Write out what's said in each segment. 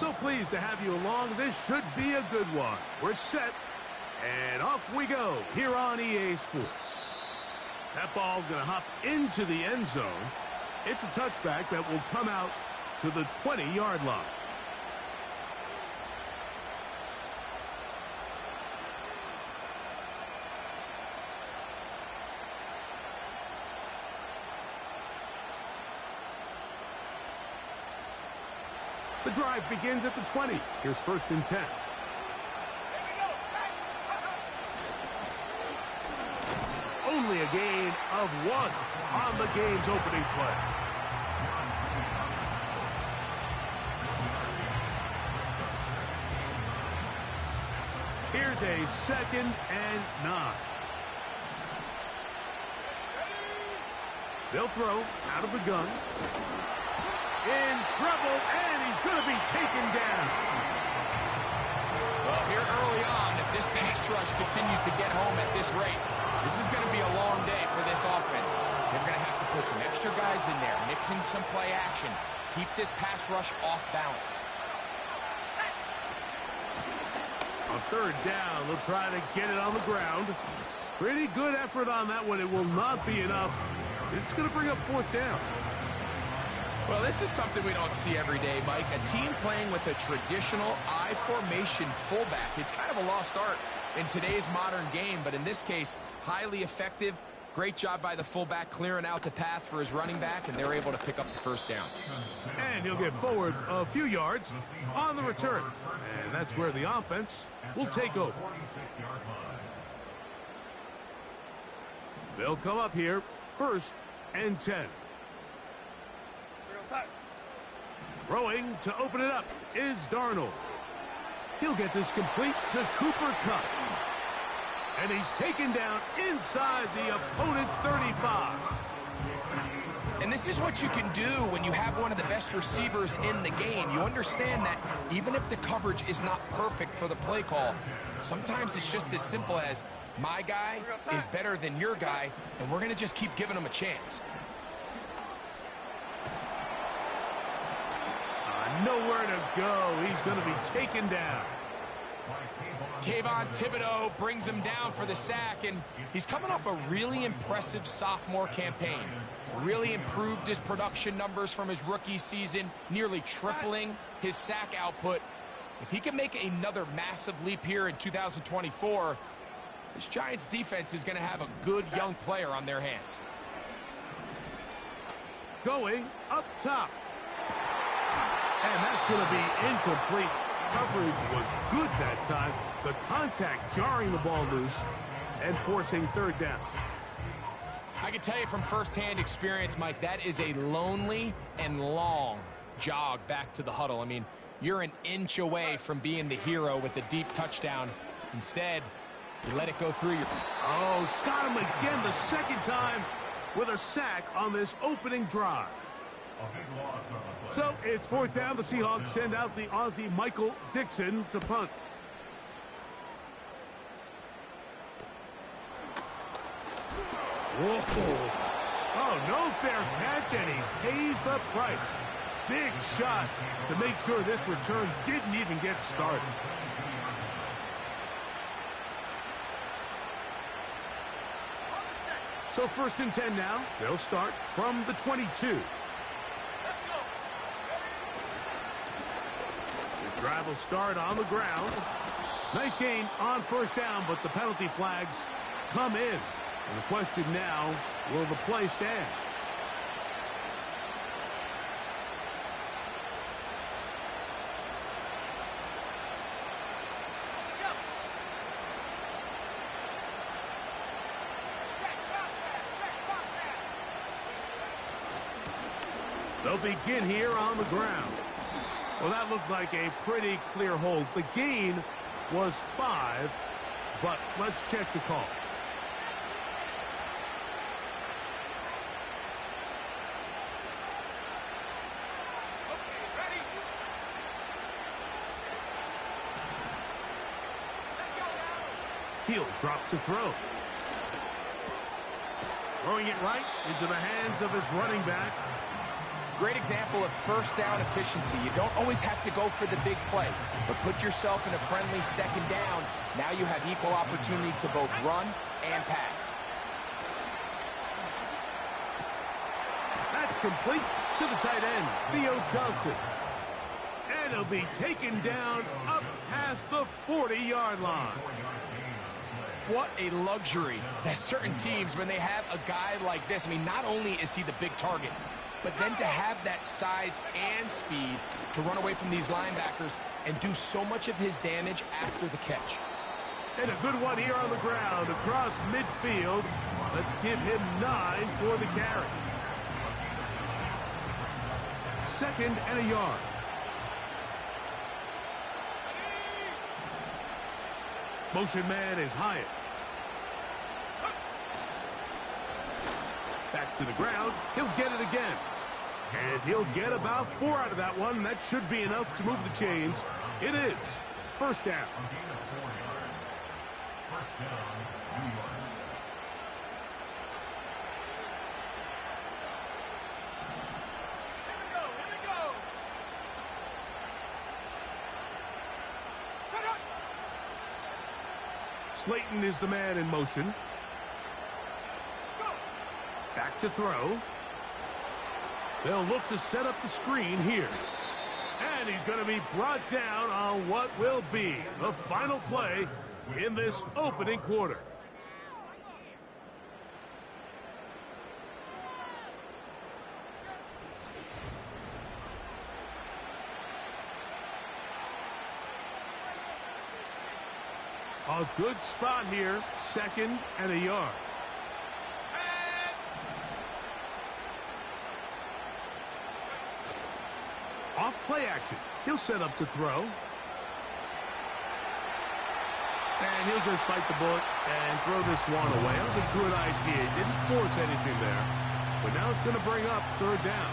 So pleased to have you along. This should be a good one. We're set, and off we go here on EA Sports. That ball going to hop into the end zone. It's a touchback that will come out to the 20-yard line. The drive begins at the 20. Here's 1st and 10. Only a gain of 1 on the game's opening play. Here's a 2nd and 9. They'll throw out of the gun. In trouble, and he's going to be taken down. Well, here early on, if this pass rush continues to get home at this rate, this is going to be a long day for this offense. They're going to have to put some extra guys in there, mix in some play action, keep this pass rush off balance. On 3rd down, they'll try to get it on the ground. Pretty good effort on that one. It will not be enough. It's going to bring up 4th down. Well, this is something we don't see every day, Mike. A team playing with a traditional I formation fullback. It's kind of a lost art in today's modern game, but in this case, highly effective. Great job by the fullback clearing out the path for his running back, and they're able to pick up the 1st down. And he'll get forward a few yards on the return. And that's where the offense will take over. They'll come up here, 1st and 10. Throwing to open it up is Darnold. He'll get this complete to Cooper Kupp. And he's taken down inside the opponent's 35. And this is what you can do when you have one of the best receivers in the game. You understand that even if the coverage is not perfect for the play call, sometimes it's just as simple as my guy is better than your guy, and we're going to just keep giving him a chance. Nowhere to go. He's going to be taken down. Kayvon Thibodeau brings him down for the sack, and he's coming off a really impressive sophomore campaign. Really improved his production numbers from his rookie season, nearly tripling his sack output. If he can make another massive leap here in 2024, this Giants defense is going to have a good young player on their hands. Going up top. And that's going to be incomplete. Coverage was good that time. The contact jarring the ball loose and forcing 3rd down. I can tell you from firsthand experience, Mike, that is a lonely and long jog back to the huddle. I mean, you're an inch away from being the hero with a deep touchdown. Instead, you let it go through your... Oh, got him again the 2nd time with a sack on this opening drive. So it's 4th down. The Seahawks send out the Aussie Michael Dixon to punt. Whoa. Oh, no fair catch, and he pays the price. Big shot to make sure this return didn't even get started. So 1st and 10 now. They'll start from the 22. Drive will start on the ground. Nice gain on 1st down, but the penalty flags come in. And the question now, will the play stand? They'll begin here on the ground. Well, that looked like a pretty clear hold. The gain was 5, but let's check the call. He'll drop to throw. Throwing it right into the hands of his running back. Great example of first down efficiency. You don't always have to go for the big play, but put yourself in a friendly second down. Now you have equal opportunity to both run and pass. That's complete to the tight end, Theo Johnson. And he'll be taken down up past the 40-yard line. What a luxury that certain teams, when they have a guy like this, I mean, not only is he the big target, but then to have that size and speed to run away from these linebackers and do so much of his damage after the catch. And a good one here on the ground across midfield. Let's give him 9 for the carry. 2nd and a yard. Motion man is Hyatt. Back to the ground. He'll get it again. And he'll get about 4 out of that one. That should be enough to move the chains. It is. First down. Slayton is the man in motion. Back to throw. They'll look to set up the screen here. And he's going to be brought down on what will be the final play in this opening quarter. A good spot here, 2nd and a yard. Off play action. He'll set up to throw. And he'll just bite the bullet and throw this one away. That was a good idea. He didn't force anything there. But now it's going to bring up 3rd down.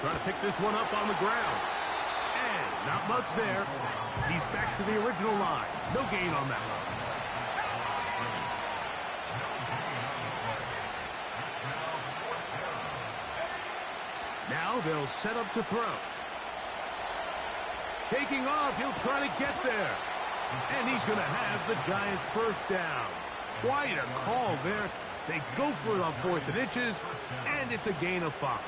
Trying to pick this one up on the ground. And not much there. He's back to the original line. No gain on that one. Now they'll set up to throw. Taking off, he'll try to get there. And he's going to have the Giants' first down. Quite a call there. They go for it on 4th and inches, and it's a gain of 5.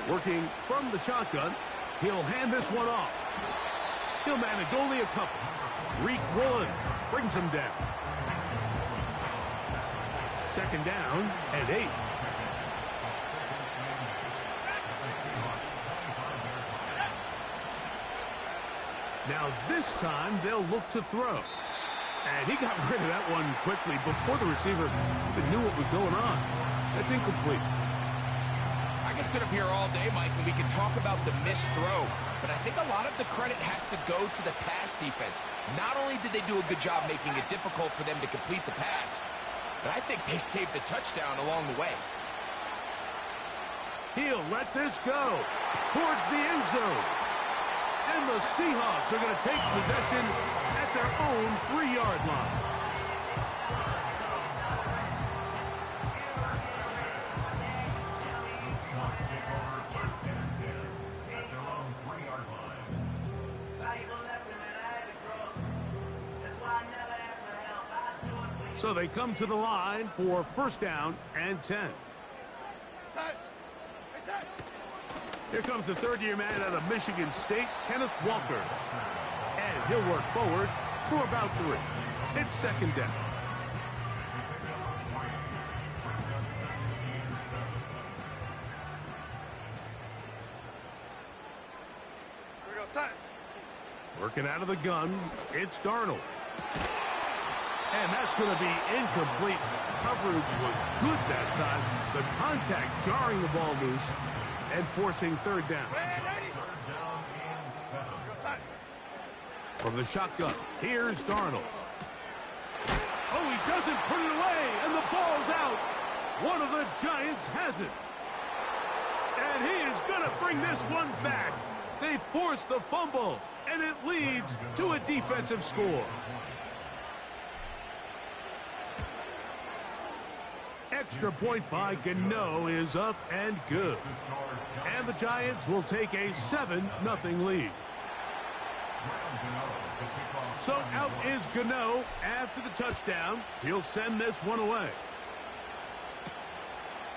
Working from the shotgun, he'll hand this one off. He'll manage only a couple. Reek Woolen brings him down. 2nd down and 8. Now this time they'll look to throw. And he got rid of that one quickly before the receiver even knew what was going on. That's incomplete. I can sit up here all day, Mike, and we can talk about the missed throw, but I think a lot of the credit has to go to the pass defense. Not only did they do a good job making it difficult for them to complete the pass, but I think they saved the touchdown along the way. He'll let this go towards the end zone. And the Seahawks are going to take possession at their own 3-yard line. So they come to the line for 1st down and 10. Here comes the 3rd-year man out of Michigan State, Kenneth Walker. And he'll work forward for about 3. It's 2nd down. Working out of the gun, it's Darnold. And that's going to be incomplete. Coverage was good that time. The contact jarring the ball loose and forcing 3rd down. From the shotgun, here's Darnold. Oh, he doesn't put it away, and the ball's out. One of the Giants has it. bring this one back. They force the fumble, and it leads to a defensive score. Extra point by Gmen is up and good. And the Giants will take a 7-0 lead. So out is Gmen after the touchdown. He'll send this one away.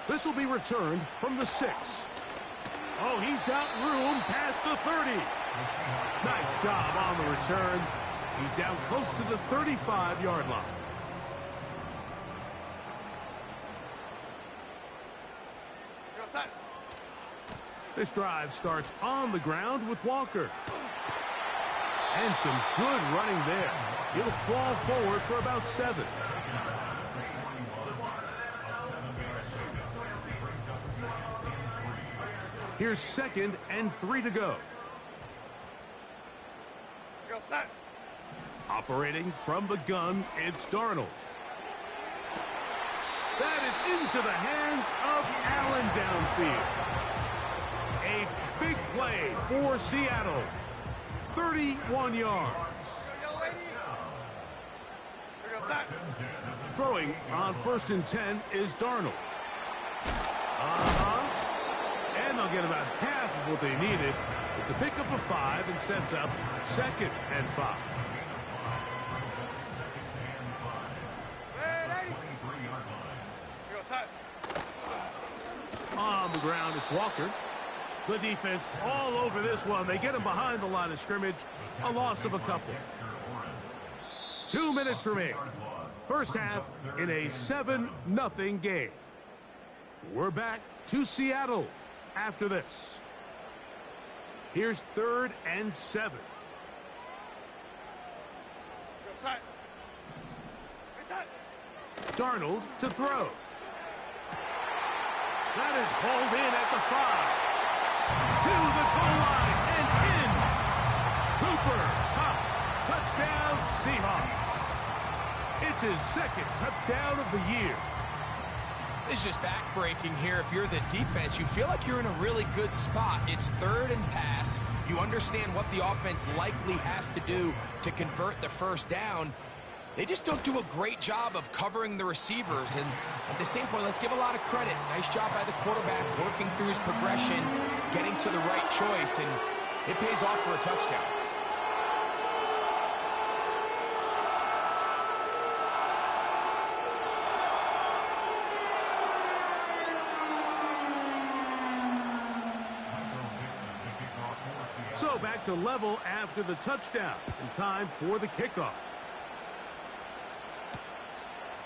This will be returned from the 6. Oh, he's got room past the 30. Nice job on the return. He's down close to the 35-yard line. This drive starts on the ground with Walker. And some good running there. He'll fall forward for about 7. Here's 2nd and 3 to go. Operating from the gun, it's Darnold. That is into the hands of Allen downfield. A big play for Seattle. 31 yards. Throwing on 1st and 10 is Darnold. And they'll get about half of what they needed. It's a pickup of 5 and sets up 2nd and 5. On the ground, it's Walker. The defense all over this one. They get him behind the line of scrimmage. A loss of a couple. 2 minutes remain. First half in a 7-0 game. We're back to Seattle after this. Here's 3rd and 7. Darnold to throw. That is pulled in at the 5. To the goal line and in. Cooper Kupp. Touchdown Seahawks. It's his 2nd touchdown of the year. This is just backbreaking here. If you're the defense, you feel like you're in a really good spot. It's 3rd and pass. You understand what the offense likely has to do to convert the 1st down. They just don't do a great job of covering the receivers. And at the same point, let's give a lot of credit. Nice job by the quarterback working through his progression, getting to the right choice, and it pays off for a touchdown. So back to level after the touchdown, and time for the kickoff.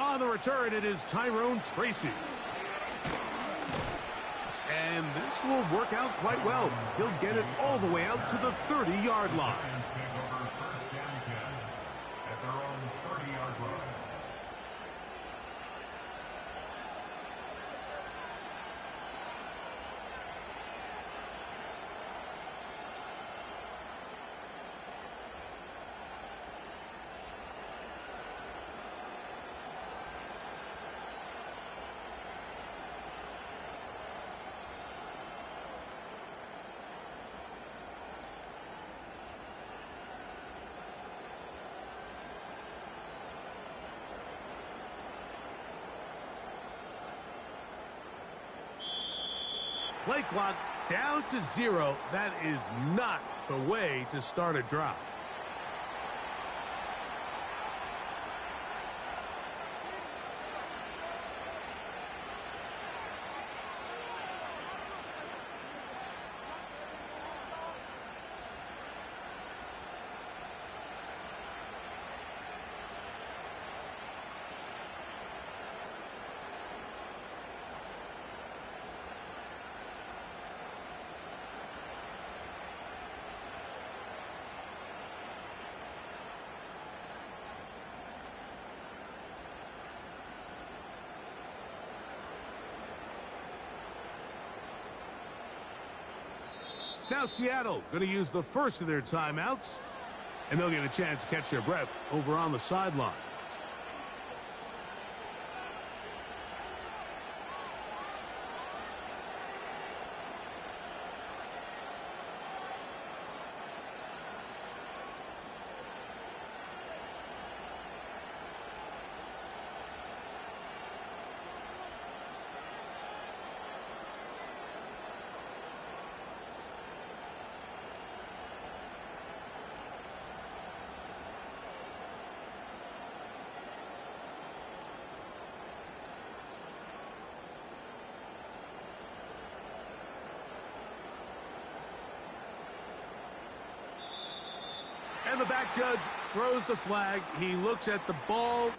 On the return, it is Tyrone Tracy. And this will work out quite well. He'll get it all the way out to the 30-yard line. Play clock down to 0. That is not the way to start a drive. Now Seattle going to use the first of their timeouts, and they'll get a chance to catch their breath over on the sideline. And the back judge throws the flag. He looks at the ball.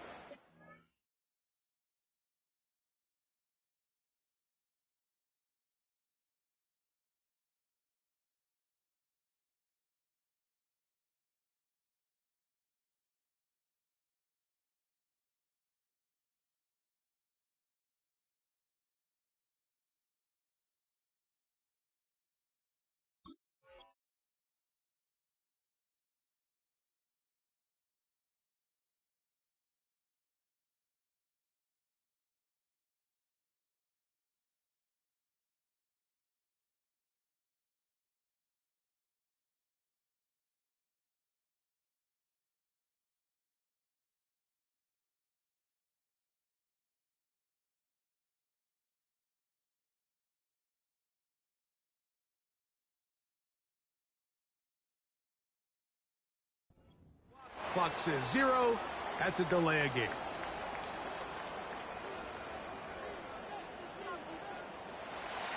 Clock says 0. That's a delay of game.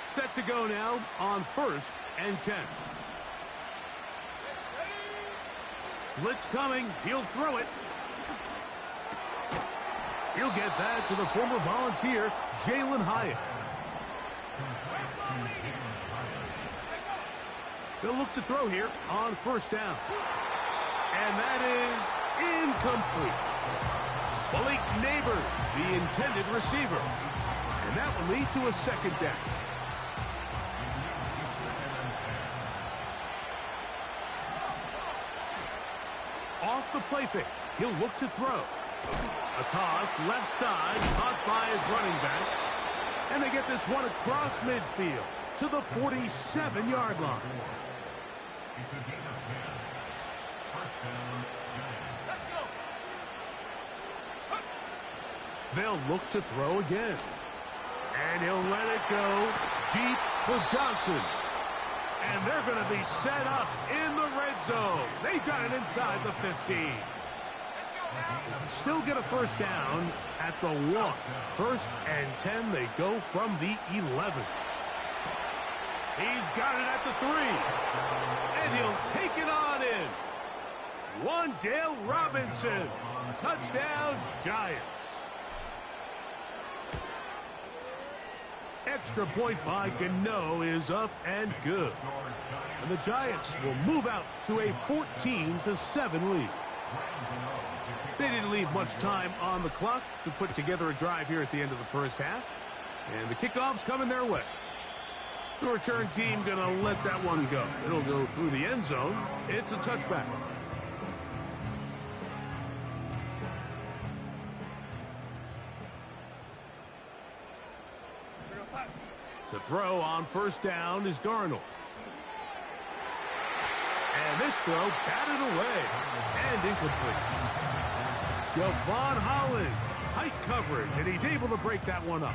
Set to go now on 1st and 10. Blitz coming. He'll throw it. He'll get that to the former Volunteer, Jalen Hyatt. They'll look to throw here on 1st down. And that is incomplete. Malik Neighbors, the intended receiver. And that will lead to a 2nd down. Off the play fake, he'll look to throw. A toss, left side, caught by his running back. And they get this one across midfield to the 47-yard line. They'll look to throw again. And he'll let it go deep for Johnson. And they're going to be set up in the red zone. They've got it inside the 15. Still get a 1st down at the 1. 1st and 10, they go from the 11. He's got it at the 3. And he'll take it on in. Wandale Robinson. Touchdown, Giants. Extra point by Gano is up and good. And the Giants will move out to a 14-7 lead. They didn't leave much time on the clock to put together a drive here at the end of the 1st half. And the kickoff's coming their way. The return team going to let that one go. It'll go through the end zone. It's a touchback. To throw on 1st down is Darnold. And this throw batted away and incomplete. Javon Holland, tight coverage, and he's able to break that one up.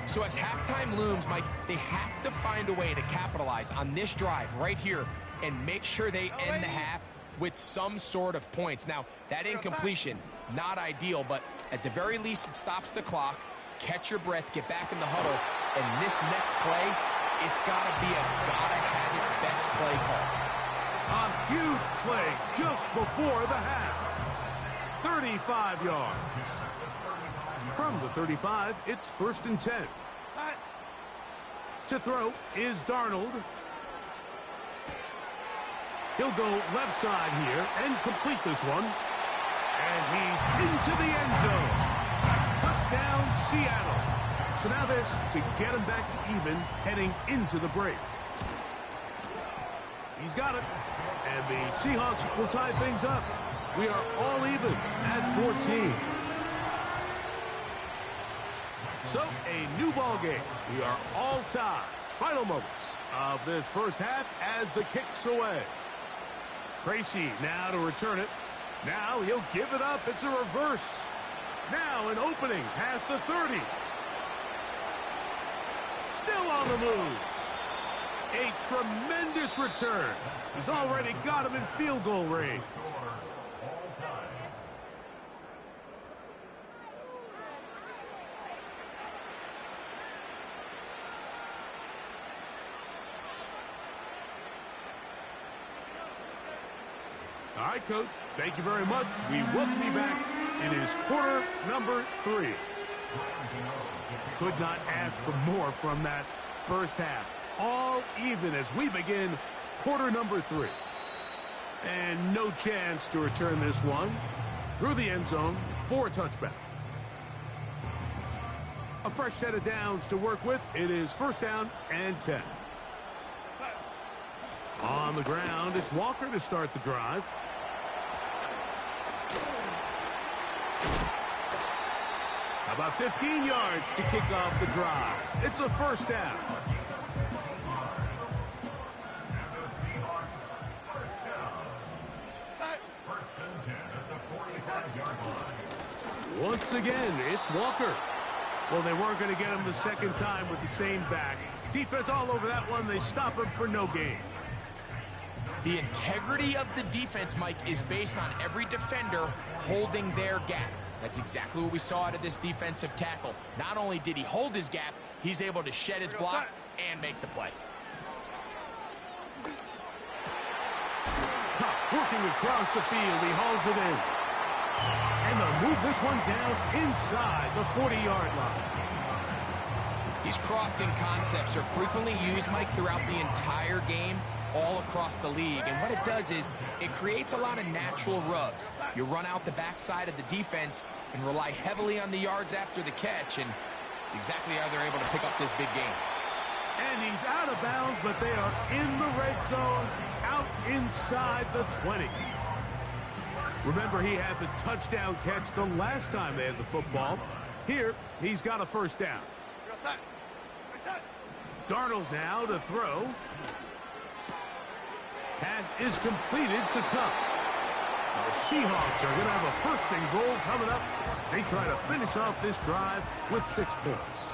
So as halftime looms, Mike, they have to find a way to capitalize on this drive right here and make sure they end the half with some sort of points. Now, that incompletion, not ideal, but at the very least it stops the clock. Catch your breath, get back in the huddle, and this next play, it's got to be a gotta-have-it best play call. A huge play just before the half. 35 yards. From the 35, it's 1st and 10. To throw is Darnold. He'll go left side here and complete this one. And he's into the end zone. Touchdown, Seattle. So now this to get him back to even heading into the break. He's got it. And the Seahawks will tie things up. We are all even at 14. So a new ball game. We are all tied. Final moments of this 1st half as the kick's away. Tracy now to return it. Now he'll give it up. It's a reverse. Now an opening past the 30. Still on the move. A tremendous return. He's already got him in field goal range. All right, Coach. Thank you very much. We welcome you back. It is quarter number 3. Could not ask for more from that first half. All even as we begin quarter number 3. And no chance to return this one through the end zone for a touchback. A fresh set of downs to work with. It is first down and 10. On the ground, it's Walker to start the drive. About 15 yards to kick off the drive. It's a first down. Once again, it's Walker. Well, they weren't going to get him the second time with the same back. Defense all over that one. They stop him for no gain. The integrity of the defense, Mike, is based on every defender holding their gap. That's exactly what we saw out of this defensive tackle. Not only did he hold his gap, he's able to shed his block and make the play. Working across the field, he hauls it in. And they'll move this one down inside the 40-yard line. These crossing concepts are frequently used, Mike, throughout the entire game, all across the league. And what it does is it creates a lot of natural rubs. You run out the backside of the defense and rely heavily on the yards after the catch, and it's exactly how they're able to pick up this big game. And he's out of bounds, but they are in the red zone, out inside the 20. Remember, he had the touchdown catch the last time they had the football. Here, he's got a first down. Darnold now to throw. Pass is completed to Cup. So the Seahawks are going to have a first and goal coming up. They try to finish off this drive with 6 points.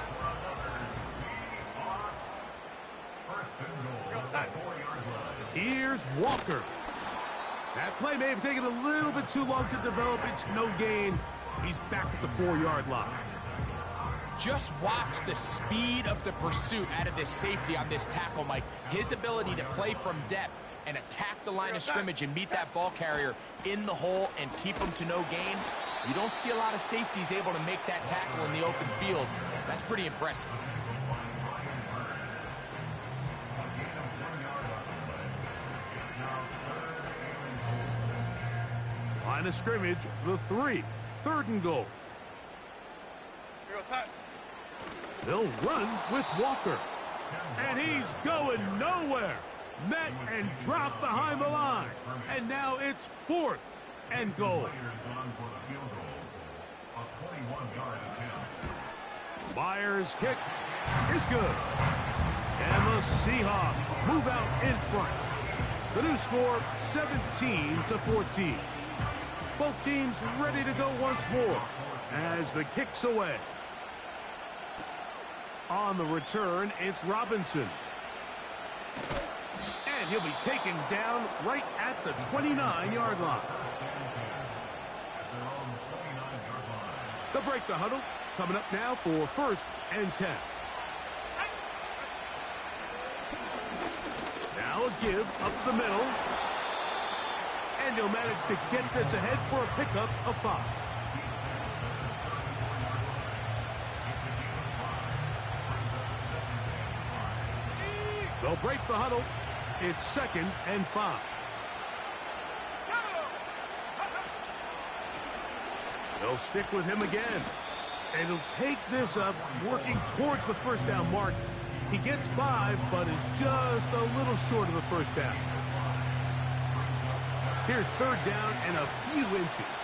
Here's Walker. That play may have taken a little bit too long to develop. It's no gain. He's back at the 4-yard line. Just watch the speed of the pursuit out of this safety on this tackle, Mike. His ability to play from depth and attack the line of scrimmage and meet that ball carrier in the hole and keep him to no gain. You don't see a lot of safeties able to make that tackle in the open field. That's pretty impressive. Line of scrimmage, the 3. Third and goal. They'll run with Walker. And he's going nowhere. Met and dropped behind the line. And now it's 4th and goal. Myers' kick is good. And the Seahawks move out in front. The new score, 17-14. Both teams ready to go once more as the kick's away. On the return, it's Robinson. And he'll be taken down right at the 29-yard line. They'll break the huddle. Coming up now for first and 10. Now a give up the middle. And he'll manage to get this ahead for a pickup of 5. They'll break the huddle. It's 2nd and 5. They'll stick with him again. And he'll take this up, working towards the first down mark. He gets 5, but is just a little short of the first down. Here's 3rd down and a few inches.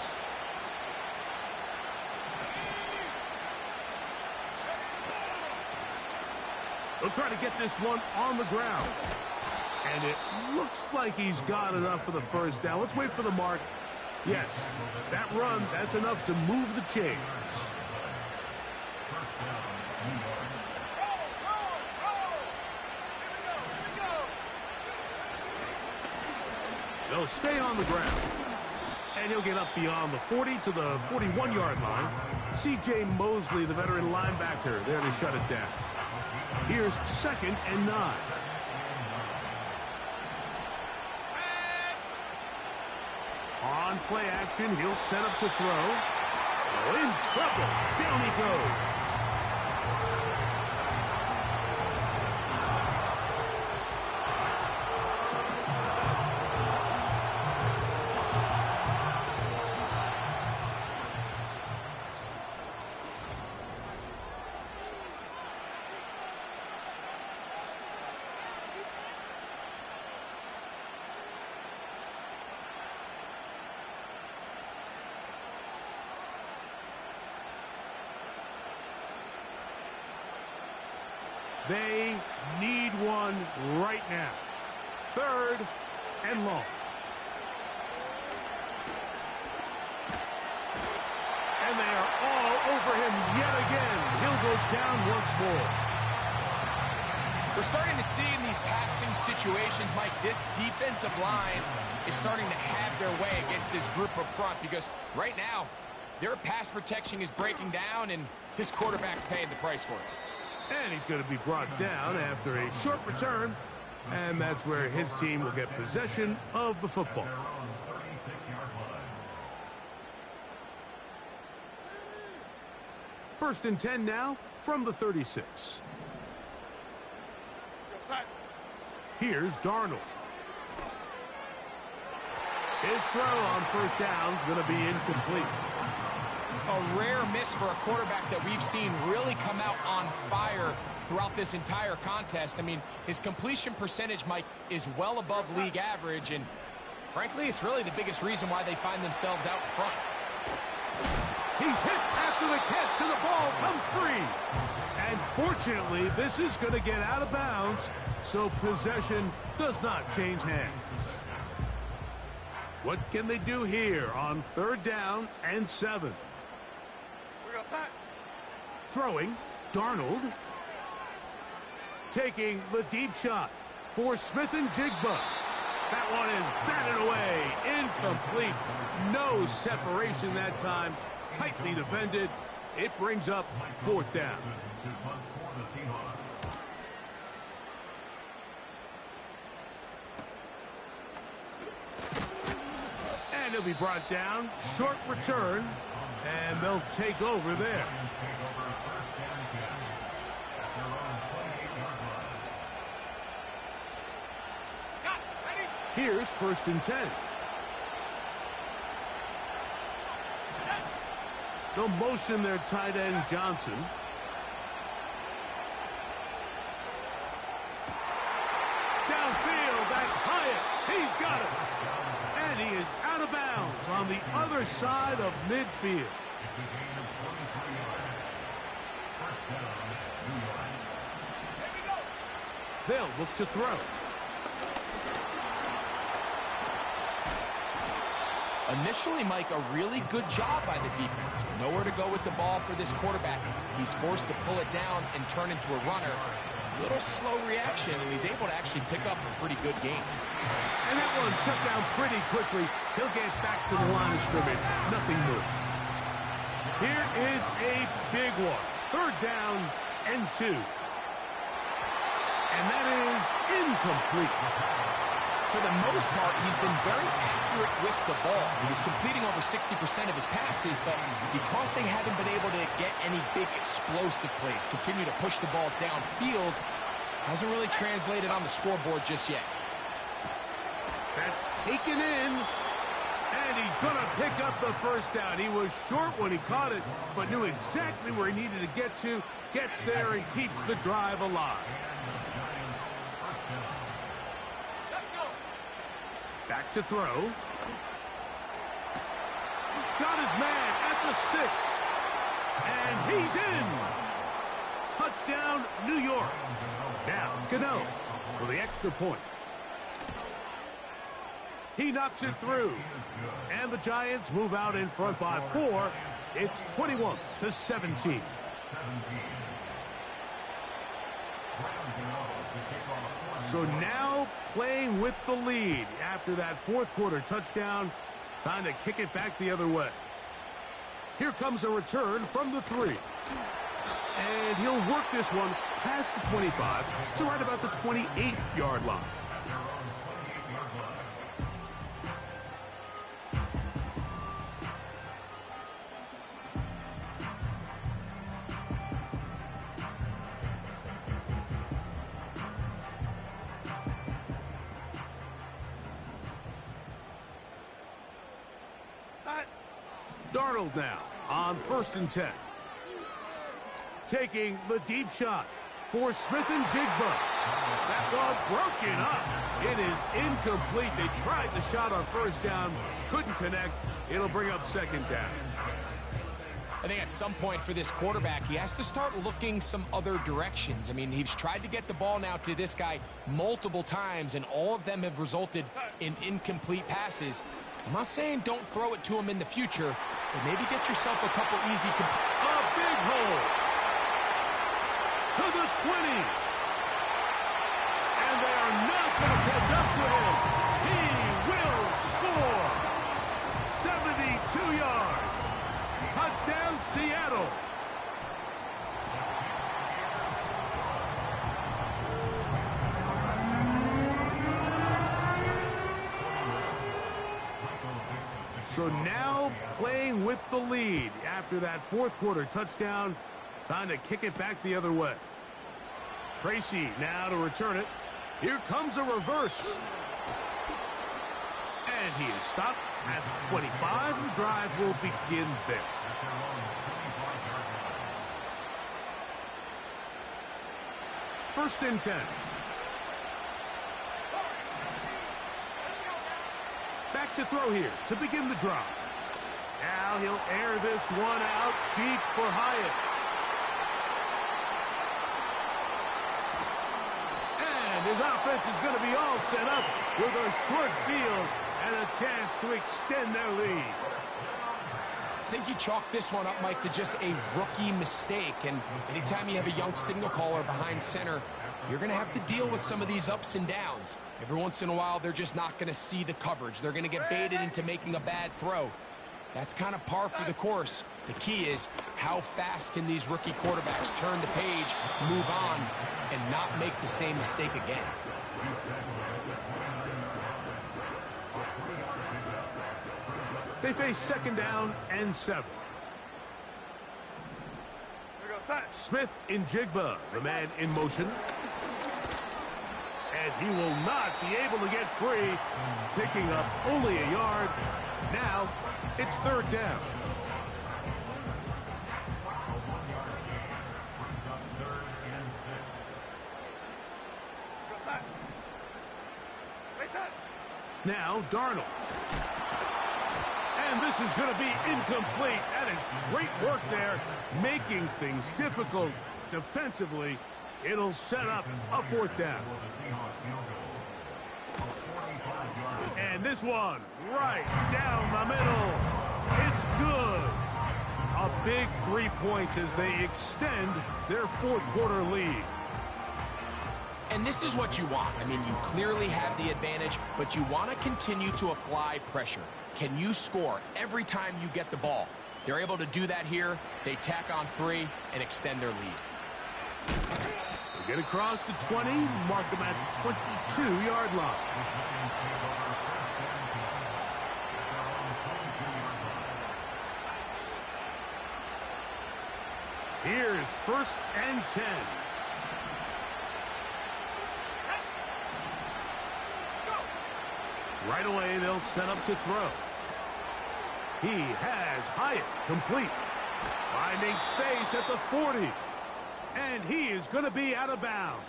They'll try to get this one on the ground. And it looks like he's got enough for the first down. Let's wait for the mark. Yes, that run, that's enough to move the chains. They'll stay on the ground. And he'll get up beyond the 40 to the 41-yard line. C.J. Mosley, the veteran linebacker, there to shut it down. Here's 2nd and 9. On play action, he'll set up to throw. Oh, in trouble. Down he goes. They need one right now. 3rd and long. And they are all over him yet again. He'll go down once more. We're starting to see in these passing situations, Mike, this defensive line is starting to have their way against this group up front because right now, their pass protection is breaking down and his quarterback's paying the price for it. And he's going to be brought down after a short return. And that's where his team will get possession of the football. First and 10 now from the 36. Here's Darnold. His throw on first down is going to be incomplete. A rare miss for a quarterback that we've seen really come out on fire throughout this entire contest. I mean, his completion percentage, Mike, is well above league average, and frankly, it's really the biggest reason why they find themselves out in front. He's hit after the catch, and the ball comes free. And fortunately, this is going to get out of bounds, so possession does not change hands. What can they do here on 3rd down and 7? Throwing, Darnold. Taking the deep shot for Smith and Jigba. That one is batted away. Incomplete. No separation that time. Tightly defended. It brings up 4th down. And he'll be brought down. Short return. And they'll take over there. Here's 1st and 10. They'll motion their tight end, Johnson. Downfield, that's Hyatt. He's got it. And he is out of bounds on the other side of midfield. They'll look to throw. Initially, Mike, a really good job by the defense. Nowhere to go with the ball for this quarterback. He's forced to pull it down and turn into a runner. Little slow reaction, and he's able to actually pick up a pretty good game. And that one shut down pretty quickly. He'll get back to the line of scrimmage. Nothing more. Here is a big one. 3rd down and 2. And that is incomplete. For the most part, he's been very accurate with the ball. He was completing over 60% of his passes, but because they haven't been able to get any big explosive plays, continue to push the ball downfield, hasn't really translated on the scoreboard just yet. That's taken in, and he's going to pick up the 1st down. He was short when he caught it, but knew exactly where he needed to get to, gets there, and keeps the drive alive. Back to throw. Got his man at the 6. And he's in. Touchdown, New York. Now, Gmen for the extra point. He knocks it through. And the Giants move out in front by 4. It's 21-17. So now playing with the lead after that 4th quarter touchdown. Time to kick it back the other way. Here comes a return from the 3. And he'll work this one past the 25 to right about the 28-yard line. Darnold now on 1st and 10. Taking the deep shot for Smith and Jigba. That ball broken up. It is incomplete. They tried the shot on 1st down, couldn't connect. It'll bring up 2nd down. I think at some point for this quarterback, he has to start looking some other directions. I mean, he's tried to get the ball now to this guy multiple times, and all of them have resulted in incomplete passes. I'm not saying don't throw it to him in the future, but maybe get yourself a couple easy... A big hole to the 20. And they are not going to catch up to him. He will score. 72 yards. Touchdown, Seattle. So now playing with the lead after that 4th quarter touchdown. Time to kick it back the other way. Tracy now to return it. Here comes a reverse. And he is stopped at 25. The drive will begin there. First and 10. Back to throw here to begin the drive. Now he'll air this one out deep for Hyatt. And his offense is going to be all set up with a short field and a chance to extend their lead. I think you chalk this one up, Mike, to just a rookie mistake. And anytime you have a young signal caller behind center, you're going to have to deal with some of these ups and downs. Every once in a while, they're just not going to see the coverage. They're going to get baited into making a bad throw. That's kind of par for the course. The key is how fast can these rookie quarterbacks turn the page, move on, and not make the same mistake again. They face 2nd down and 7. Smith in Jigba, the man in motion. And he will not be able to get free, picking up only a yard. Now it's 3rd down. Now Darnold. And this is going to be incomplete. That is great work there, making things difficult defensively. It'll set up a 4th down. And this one right down the middle. It's good. A big 3 points as they extend their 4th quarter lead. And this is what you want. I mean, you clearly have the advantage, but you want to continue to apply pressure. Can you score every time you get the ball? They're able to do that here. They tack on 3 and extend their lead. They get across the 20, mark them at the 22-yard line. Here's 1st and 10. Right away, they'll set up to throw. He has Hyatt complete. Finding space at the 40. And he is going to be out of bounds.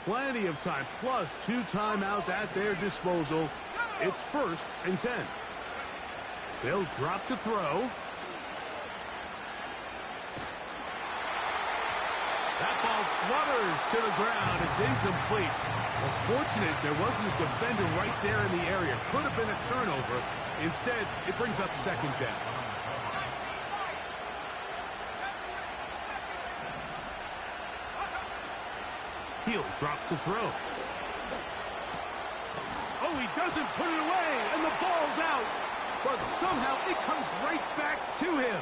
Plenty of time, plus 2 timeouts at their disposal. It's 1st and 10. They'll drop to throw. That ball flutters to the ground. It's incomplete. Fortunate there wasn't a defender right there in the area. Could have been a turnover. Instead, it brings up 2nd down. He'll drop to throw. Oh, he doesn't put it away, and the ball's out. But somehow it comes right back to him.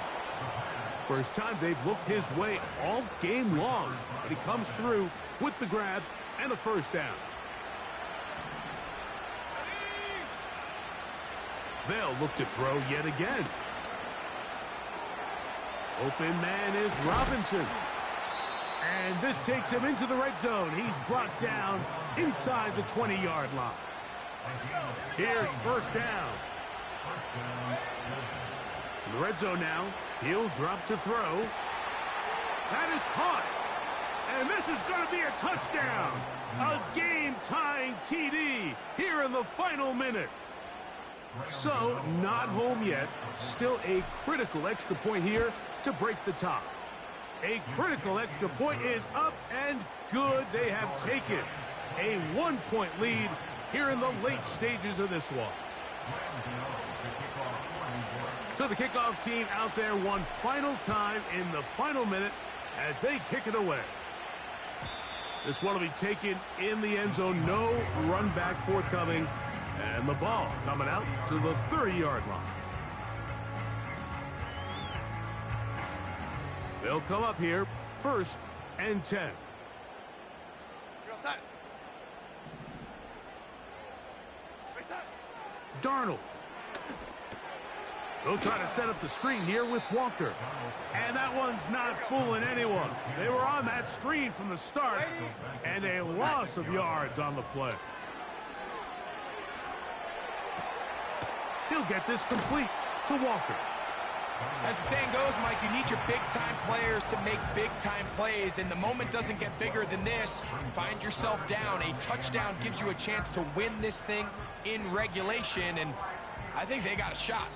First time they've looked his way all game long. But he comes through with the grab and a 1st down. They'll look to throw yet again. Open man is Robinson. And this takes him into the red zone. He's brought down inside the 20-yard line. Here's 1st down. In the red zone now. He'll drop to throw. That is caught. And this is going to be a touchdown. A game-tying TD here in the final minute. So, not home yet. Still a critical extra point here to break the tie. A critical extra point is up and good. They have taken a 1-point lead here in the late stages of this one. So the kickoff team out there one final time in the final minute as they kick it away. This one will be taken in the end zone. No run back forthcoming. And the ball coming out to the 30-yard line. They'll come up here, 1st and 10. Darnold. They'll try to set up the screen here with Walker. And that one's not fooling anyone. They were on that screen from the start, and a loss of yards on the play. He'll get this complete to Walker. As the saying goes, Mike, you need your big-time players to make big-time plays, and the moment doesn't get bigger than this. Find yourself down. A touchdown gives you a chance to win this thing in regulation, and I think they got a shot.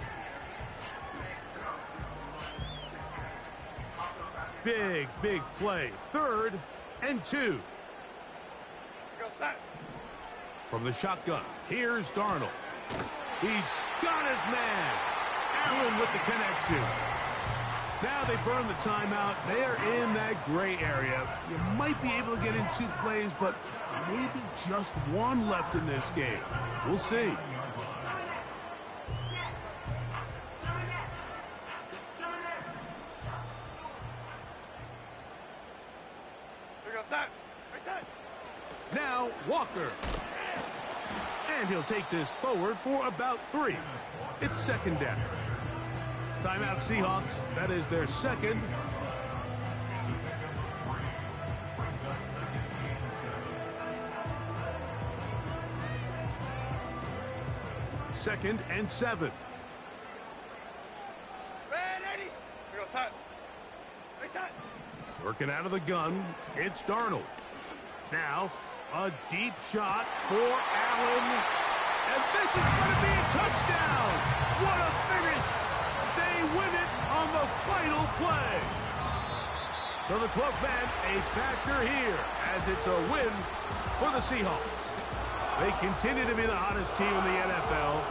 Big, big play. 3rd and 2. From the shotgun, here's Darnold. He's got his man. Allen with the connection. Now they burn the timeout. They are in that gray area. You might be able to get in 2 plays, but maybe just one left in this game. We'll see. Now Walker. And he'll take this forward for about 3. It's 2nd down. Timeout Seahawks. That is their 2nd. Second and 7. Working out of the gun. It's Darnold. Now a deep shot for Allen. And this is going to be a touchdown. What a finish. They win it on the final play. So the 12th man, a factor here as it's a win for the Seahawks. They continue to be the hottest team in the NFL.